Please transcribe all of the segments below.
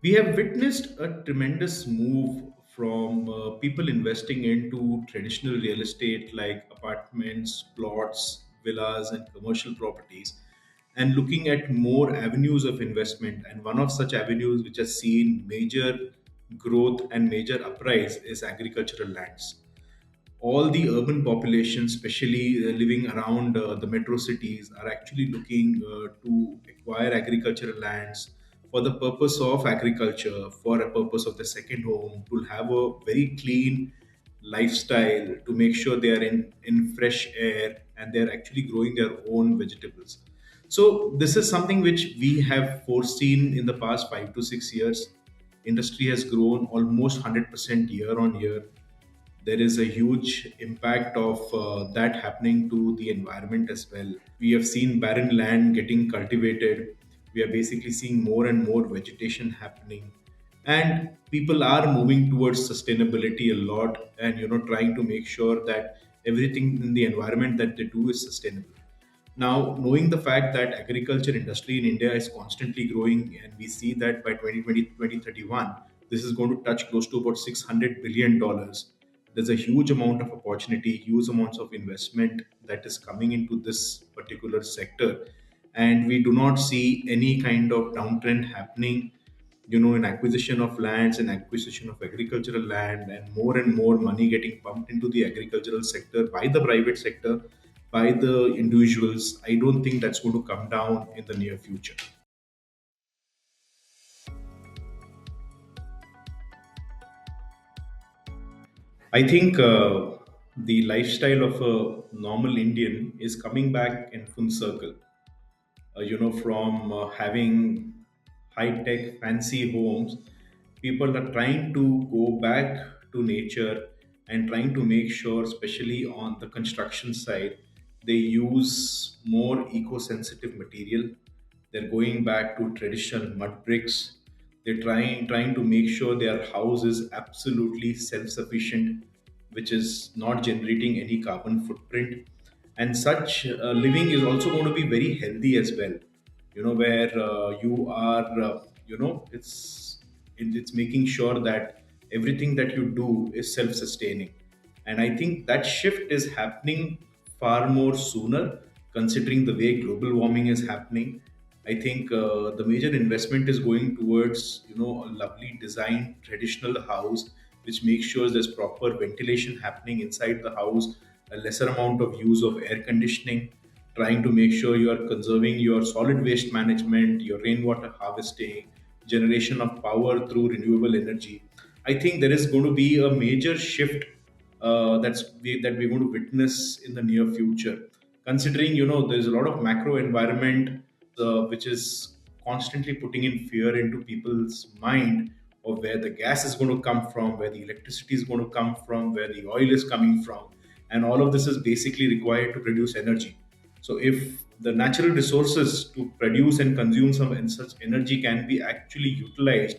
We have witnessed a tremendous move from people investing into traditional real estate like apartments, plots, villas, and commercial properties, and looking at more avenues of investment. And one of such avenues which has seen major growth and major uprise is agricultural lands. All the urban population, especially living around the metro cities, are actually looking to acquire agricultural lands for the purpose of agriculture, for a purpose of the second home, to have a very clean lifestyle, to make sure they are in fresh air and they're actually growing their own vegetables. So this is something which we have foreseen in the past 5 to 6 years. Industry has grown almost 100% year on year. There is a huge impact of that happening to the environment as well. We have seen barren land getting cultivated. We are basically seeing more and more vegetation happening, and people are moving towards sustainability a lot, and trying to make sure that everything in the environment that they do is sustainable. Now, knowing the fact that agriculture industry in India is constantly growing, and we see that by 2020 2031, this is going to touch close to about $600 billion. There's a huge amount of opportunity, huge amounts of investment that is coming into this particular sector, and we do not see any kind of downtrend happening. In acquisition of lands and acquisition of agricultural land, and more money getting pumped into the agricultural sector by the private sector, by the individuals. I don't think that's going to come down in the near future. I think the lifestyle of a normal Indian is coming back in full circle. From having high tech, fancy homes, people are trying to go back to nature and trying to make sure, especially on the construction side, they use more eco sensitive material. They're going back to traditional mud bricks. They're trying to make sure their house is absolutely self sufficient, which is not generating any carbon footprint. And such living is also going to be very healthy as well. Where you are, it's making sure that everything that you do is self sustaining. And I think that shift is happening far more sooner, considering the way global warming is happening. I think the major investment is going towards a lovely designed traditional house, which makes sure there's proper ventilation happening inside the house, a lesser amount of use of air conditioning, trying to make sure you are conserving your solid waste management, your rainwater harvesting, generation of power through renewable energy. I think there is going to be a major shift that we're going to witness in the near future. Considering there's a lot of macro environment which is constantly putting in fear into people's mind of where the gas is going to come from, where the electricity is going to come from, where the oil is coming from, and all of this is basically required to produce energy. So if the natural resources to produce and consume some and such energy can be actually utilized,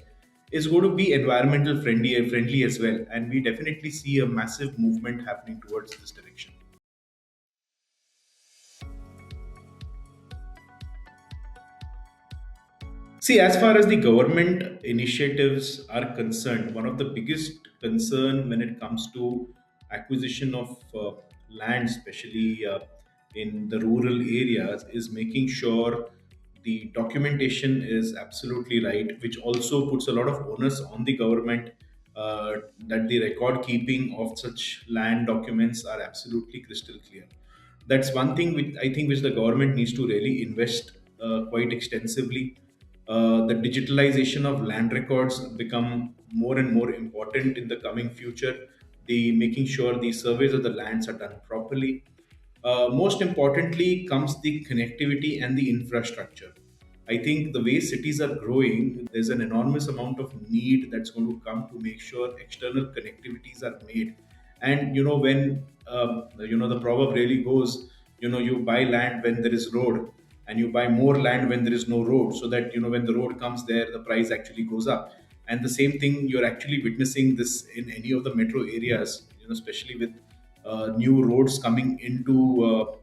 is going to be environmental friendly as well. And we definitely see a massive movement happening towards this direction. See, as far as the government initiatives are concerned, one of the biggest concern when it comes to acquisition of land, especially in the rural areas, is making sure the documentation is absolutely right, which also puts a lot of onus on the government, that the record keeping of such land documents are absolutely crystal clear. That's one thing which I think which the government needs to really invest quite extensively. The digitalization of land records become more and more important in the coming future. The making sure the surveys of the lands are done properly. Most importantly comes the connectivity and the infrastructure. I think the way cities are growing, there's an enormous amount of need that's going to come to make sure external connectivities are made. And when the proverb really goes, you buy land when there is road, and you buy more land when there is no road, so that when the road comes there, the price actually goes up. And the same thing you're actually witnessing this in any of the metro areas, especially with new roads coming into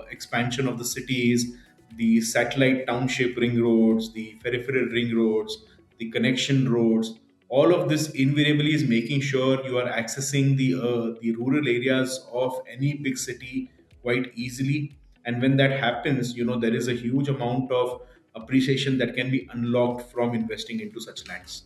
expansion of the cities, the satellite township ring roads, the peripheral ring roads, the connection roads. All of this invariably is making sure you are accessing the rural areas of any big city quite easily. And when that happens, there is a huge amount of appreciation that can be unlocked from investing into such lands.